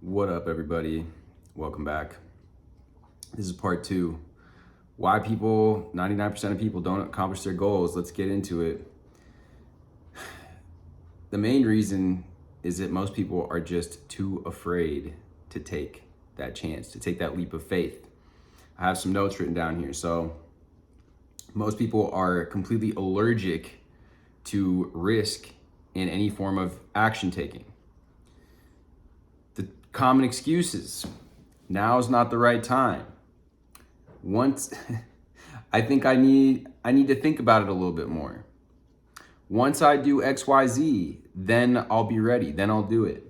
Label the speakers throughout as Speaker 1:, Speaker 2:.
Speaker 1: What up, everybody? Welcome back. This is part two. Why 99% of people don't accomplish their goals. Let's get into it. The main reason is that most people are just too afraid to take that chance, to take that leap of faith. I have some notes written down here. So most people are completely allergic to risk in any form of action taking. The common excuses: now is not the right time. I think I need to think about it a little bit more. Once I do XYZ, then I'll be ready, then I'll do it.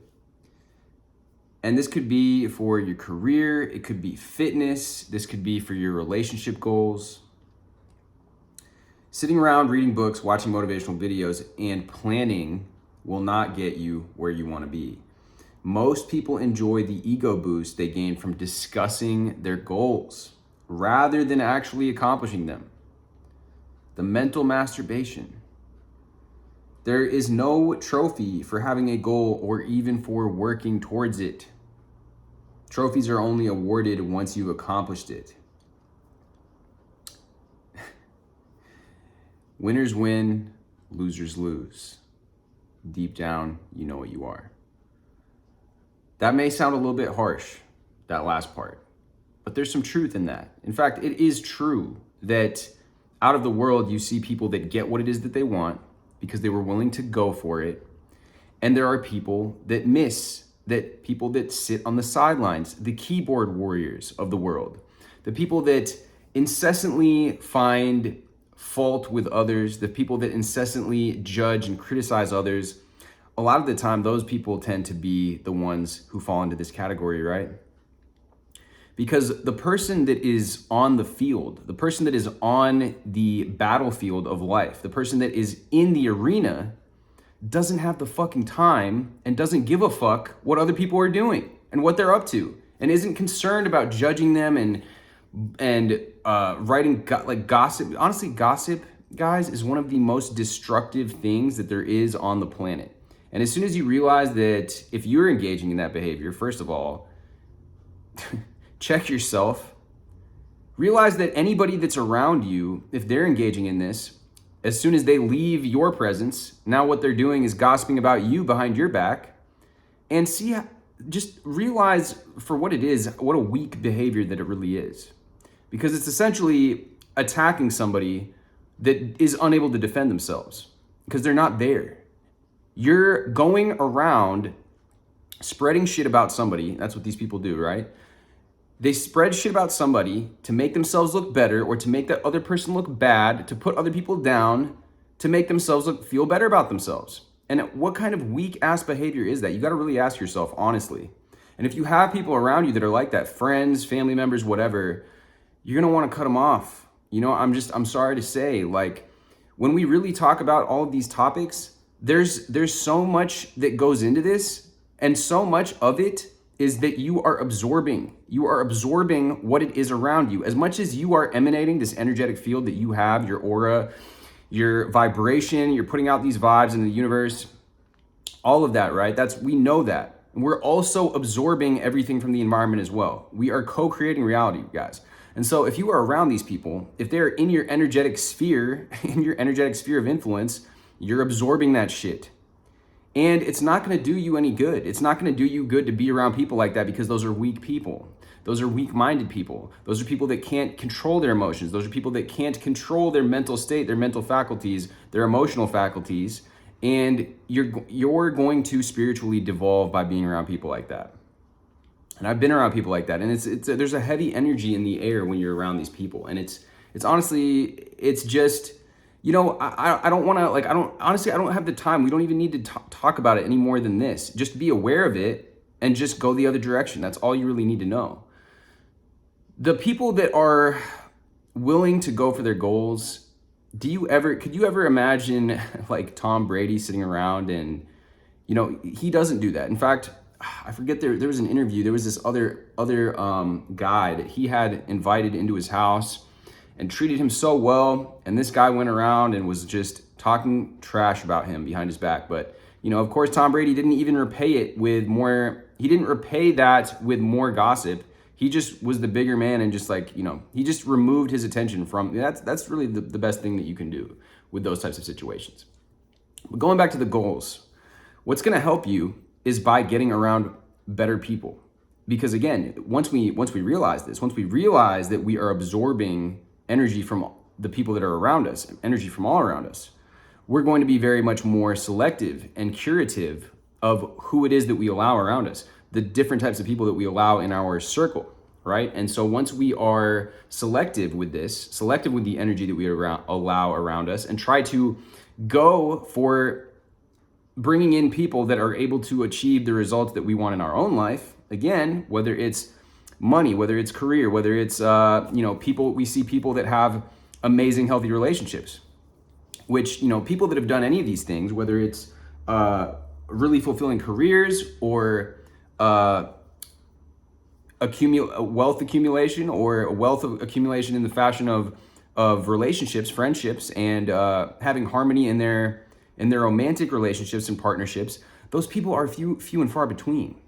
Speaker 1: And this could be for your career, it could be fitness, this could be for your relationship goals. Sitting around reading books, watching motivational videos, and planning will not get you where you want to be. Most people enjoy the ego boost they gain from discussing their goals rather than actually accomplishing them. The mental masturbation. There is no trophy for having a goal or even for working towards it. Trophies are only awarded once you've accomplished it. Winners win, losers lose. Deep down, you know what you are. That may sound a little bit harsh, that last part, but there's some truth in that. In fact, it is true that out of the world, you see people that get what it is that they want because they were willing to go for it. And there are people that miss, that people that sit on the sidelines, the keyboard warriors of the world, the people that incessantly find fault with others, the people that incessantly judge and criticize others. A lot of the time, those people tend to be the ones who fall into this category, right? Because the person that is on the field, the person that is on the battlefield of life, the person that is in the arena doesn't have the fucking time and doesn't give a fuck what other people are doing and what they're up to, and isn't concerned about judging them and writing like gossip. Honestly, gossip, guys, is one of the most destructive things that there is on the planet. And as soon as you realize that if you're engaging in that behavior, first of all, check yourself. Realize that anybody that's around you, if they're engaging in this, as soon as they leave your presence, now what they're doing is gossiping about you behind your back. And just realize for what it is, what a weak behavior that it really is. Because it's essentially attacking somebody that is unable to defend themselves because they're not there. You're going around spreading shit about somebody. That's what these people do, right? They spread shit about somebody to make themselves look better or to make that other person look bad, to put other people down, to make themselves feel better about themselves. And what kind of weak ass behavior is that? You got to really ask yourself, honestly. And if you have people around you that are like that, friends, family members, whatever, you're going to want to cut them off. You know, I'm sorry to say, like, when we really talk about all of these topics, there's so much that goes into this, and so much of it is that you are absorbing what it is around you. As much as you are emanating this energetic field that you have, your aura, your vibration, you're putting out these vibes in the universe, all of that, right? We know that. And we're also absorbing everything from the environment as well. We are co-creating reality, guys. And so if you are around these people, if they're in your energetic sphere, of influence, you're absorbing that shit. And it's not going to do you any good. It's not going to do you good to be around people like that, because those are weak people. Those are weak-minded people. Those are people that can't control their emotions. Those are people that can't control their mental state, their mental faculties, their emotional faculties. And you're going to spiritually devolve by being around people like that. And I've been around people like that. And there's a heavy energy in the air when you're around these people. And it's honestly, it's just, you know, I don't want to, like, I don't have the time. We don't even need to talk about it any more than this. Just be aware of it and just go the other direction. That's all you really need to know. The people that are willing to go for their goals, could you ever imagine like Tom Brady sitting around and, you know, he doesn't do that. In fact, I forget, there was an interview. There was this other guy that he had invited into his house and treated him so well. And this guy went around and was just talking trash about him behind his back. But, you know, of course, Tom Brady didn't even repay it with more he didn't repay that with more gossip. He just was the bigger man and just like, he just removed his attention from, that's really the best thing that you can do with those types of situations. But going back to the goals, what's going to help you is by getting around better people. Because again, once we realize this, once we realize that we are absorbing energy from the people that are around us, energy from all around us, we're going to be very much more selective and curative of who it is that we allow around us, the different types of people that we allow in our circle, right? And so once we are selective with the energy that we allow around us, and try to go for bringing in people that are able to achieve the results that we want in our own life, again, whether it's money, whether it's career, whether it's, we see people that have amazing, healthy relationships, which, people that have done any of these things, whether it's really fulfilling careers or wealth accumulation or wealth accumulation in the fashion of relationships, friendships, and having harmony in their romantic relationships and partnerships, those people are few and far between.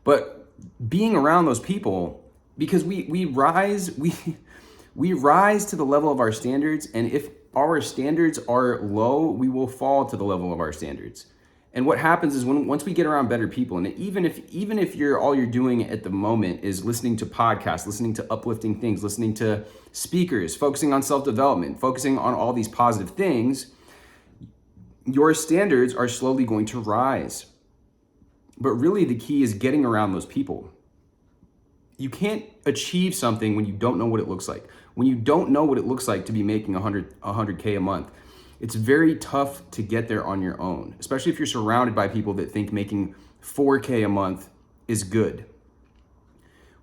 Speaker 1: But being around those people, because we rise to the level of our standards, and if our standards are low, we will fall to the level of our standards. And what happens is once we get around better people, and even if all you're doing at the moment is listening to podcasts, listening to uplifting things, listening to speakers, focusing on self-development, focusing on all these positive things, your standards are slowly going to rise. But really the key is getting around those people. You can't achieve something when you don't know what it looks like. When you don't know what it looks like to be making 100K a month, it's very tough to get there on your own, especially if you're surrounded by people that think making 4K a month is good.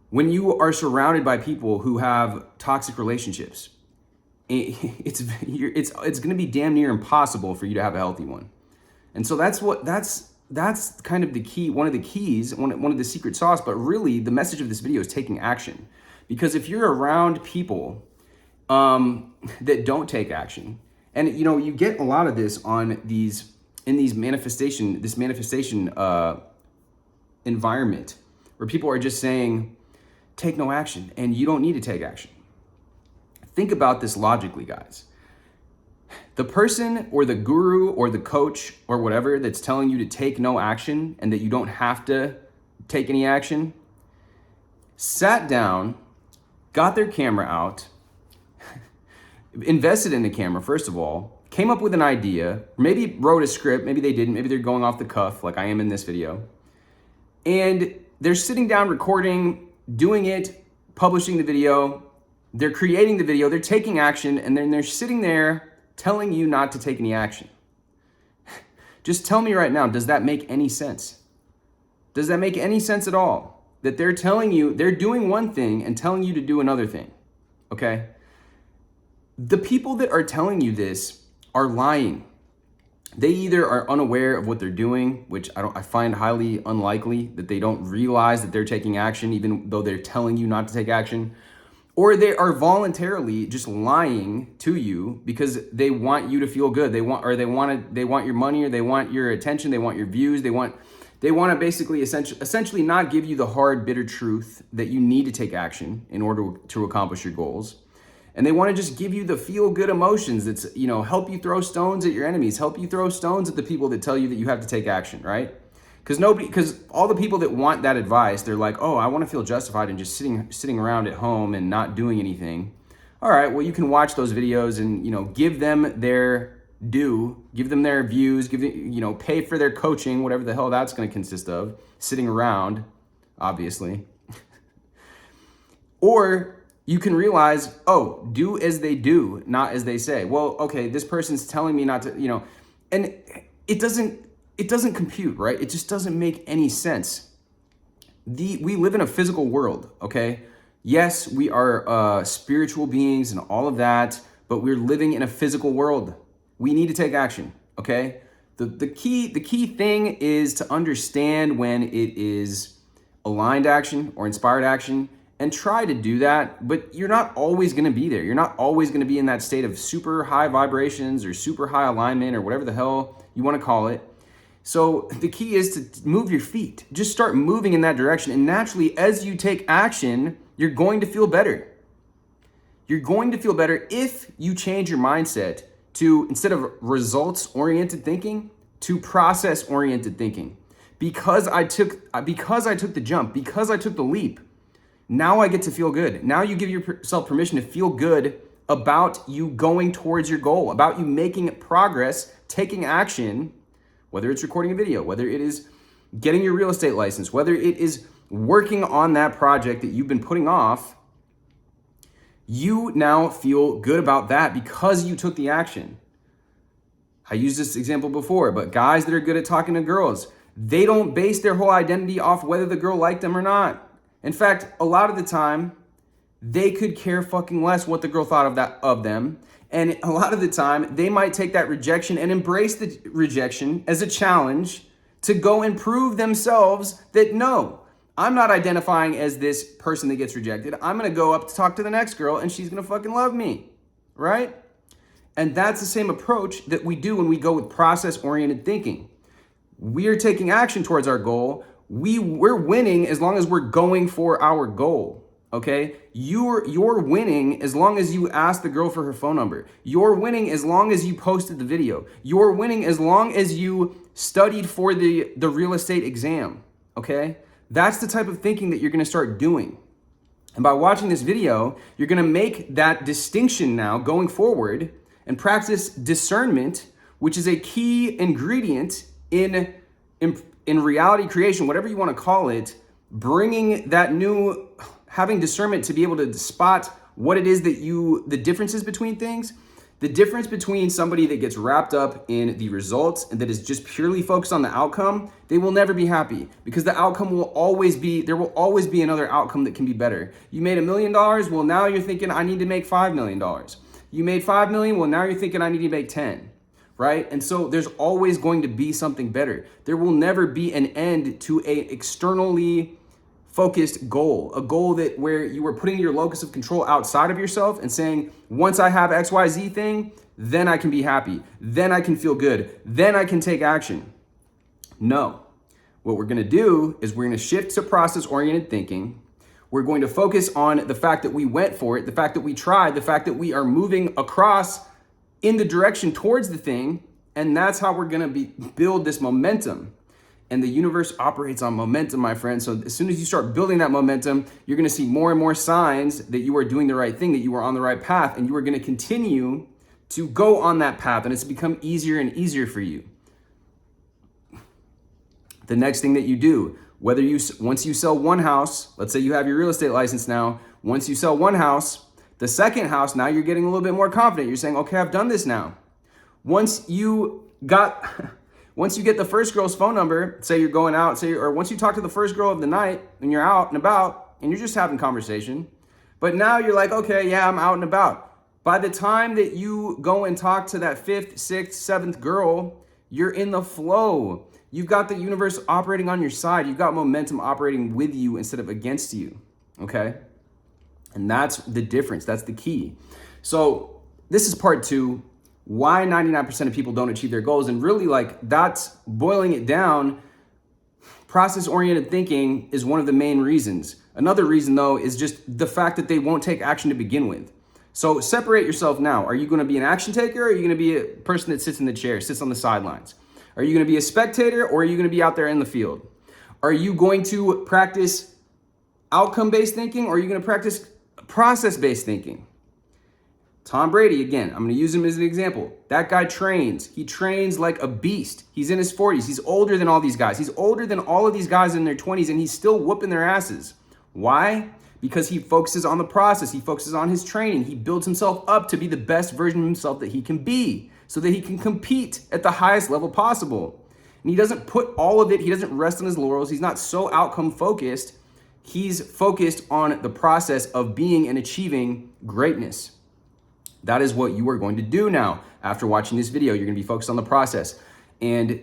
Speaker 1: When you are surrounded by people who have toxic relationships, it's going to be damn near impossible for you to have a healthy one. And so that's kind of the key, one of the keys, one of the secret sauce. But really the message of this video is taking action. Because if you're around people that don't take action, and you get a lot of this in these manifestation environment where people are just saying, take no action, and you don't need to take action. Think about this logically, guys. The person or the guru or the coach or whatever that's telling you to take no action and that you don't have to take any action, sat down, got their camera out, invested in the camera, first of all, came up with an idea, maybe wrote a script, maybe they didn't, maybe they're going off the cuff like I am in this video, and they're sitting down recording, doing it, publishing the video, they're creating the video, they're taking action, and then they're sitting there telling you not to take any action. Just tell me right now, does that make any sense? Does that make any sense at all? That they're telling you, they're doing one thing and telling you to do another thing, okay? The people that are telling you this are lying. They either are unaware of what they're doing, which I find highly unlikely, that they don't realize that they're taking action even though they're telling you not to take action, or they are voluntarily just lying to you because they want you to feel good. They want your money, or they want your attention, they want your views, they want to basically essentially not give you the hard, bitter truth that you need to take action in order to accomplish your goals. And they want to just give you the feel-good emotions that's, help you throw stones at your enemies, help you throw stones at the people that tell you that you have to take action, right? Because all the people that want that advice, they're like, oh, I want to feel justified in just sitting around at home and not doing anything. All right, well, you can watch those videos and, give them their due, give them their views, pay for their coaching, whatever the hell that's going to consist of, sitting around, obviously. Or you can realize, oh, do as they do, not as they say. Well, okay, this person's telling me not to, and it doesn't compute, right? It just doesn't make any sense. We live in a physical world, okay? Yes, we are spiritual beings and all of that, but we're living in a physical world. We need to take action, okay? The key thing is to understand when it is aligned action or inspired action, and try to do that, but you're not always gonna be there. You're not always gonna be in that state of super high vibrations or super high alignment or whatever the hell you wanna call it. So the key is to move your feet. Just start moving in that direction. And naturally, as you take action, you're going to feel better. You're going to feel better if you change your mindset to, instead of results-oriented thinking, to process-oriented thinking. Because I took the jump, because I took the leap, now I get to feel good. Now you give yourself permission to feel good about you going towards your goal, about you making progress, taking action, whether it's recording a video, whether it is getting your real estate license, whether it is working on that project that you've been putting off. You now feel good about that because you took the action. I used this example before, but guys that are good at talking to girls, they don't base their whole identity off whether the girl liked them or not. In fact, a lot of the time, they could care fucking less what the girl thought of them. And a lot of the time, they might take that rejection and embrace the rejection as a challenge to go and prove themselves that no, I'm not identifying as this person that gets rejected. I'm gonna go up to talk to the next girl and she's gonna fucking love me, right? And that's the same approach that we do when we go with process-oriented thinking. We're taking action towards our goal. We're winning as long as we're going for our goal, okay? You're winning as long as you asked the girl for her phone number. You're winning as long as you posted the video. You're winning as long as you studied for the real estate exam, okay? That's the type of thinking that you're gonna start doing. And by watching this video, you're gonna make that distinction now going forward and practice discernment, which is a key ingredient in reality creation, whatever you wanna call it, having discernment to be able to spot what it is that the differences between things. The difference between somebody that gets wrapped up in the results and that is just purely focused on the outcome, they will never be happy because the outcome there will always be another outcome that can be better. You made $1 million, well, now you're thinking, I need to make $5 million. You made 5 million, well, now you're thinking, I need to make 10, right? And so there's always going to be something better. There will never be an end to a externally focused goal, a goal where you were putting your locus of control outside of yourself and saying, once I have XYZ thing, then I can be happy, then I can feel good, then I can take action. No, what we're gonna do is we're gonna shift to process-oriented thinking. We're going to focus on the fact that we went for it, the fact that we tried, the fact that we are moving across in the direction towards the thing, and that's how we're gonna build this momentum. And the universe operates on momentum, my friend. So as soon as you start building that momentum, you're gonna see more and more signs that you are doing the right thing, that you are on the right path, and you are gonna continue to go on that path, and it's become easier and easier for you. The next thing that you do, once you sell one house, let's say you have your real estate license now, once you sell one house, the second house, now you're getting a little bit more confident. You're saying, okay, I've done this now. Once you get the first girl's phone number, say you're going out, or once you talk to the first girl of the night and you're out and about and you're just having conversation, but now you're like, okay, yeah, I'm out and about. By the time that you go and talk to that 5th, 6th, 7th girl, you're in the flow. You've got the universe operating on your side. You've got momentum operating with you instead of against you, okay? And that's the difference. That's the key. So this is part 2. Why 99% of people don't achieve their goals. And really, that's boiling it down. Process-oriented thinking is one of the main reasons. Another reason, though, is just the fact that they won't take action to begin with. So separate yourself now. Are you going to be an action taker, or are you going to be a person that sits in the chair, sits on the sidelines? Are you going to be a spectator, or are you going to be out there in the field? Are you going to practice outcome-based thinking, or are you going to practice process-based thinking? Tom Brady, again, I'm going to use him as an example. That guy trains. He trains like a beast. He's in his 40s. He's older than all these guys. He's older than all of these guys in their 20s, and he's still whooping their asses. Why? Because he focuses on the process. He focuses on his training. He builds himself up to be the best version of himself that he can be so that he can compete at the highest level possible. And he doesn't put all of it, he doesn't rest on his laurels. He's not so outcome focused. He's focused on the process of being and achieving greatness. That is what you are going to do now. After watching this video, you're going to be focused on the process. And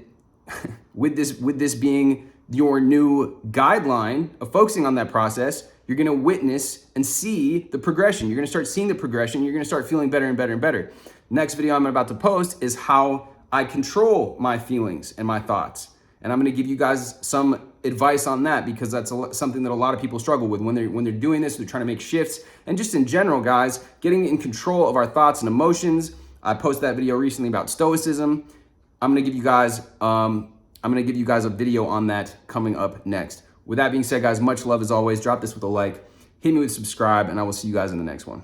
Speaker 1: with this being your new guideline of focusing on that process, you're going to witness and see the progression. You're going to start seeing the progression. You're going to start feeling better and better and better. Next video I'm about to post is how I control my feelings and my thoughts. And I'm going to give you guys some advice on that, because that's something that a lot of people struggle with when they're doing this. They're trying to make shifts, and just in general, guys, getting in control of our thoughts and emotions. I posted that video recently about stoicism. I'm going to give you guys a video on that coming up next. With that being said, guys, much love as always. Drop this with a like, hit me with subscribe, and I will see you guys in the next one.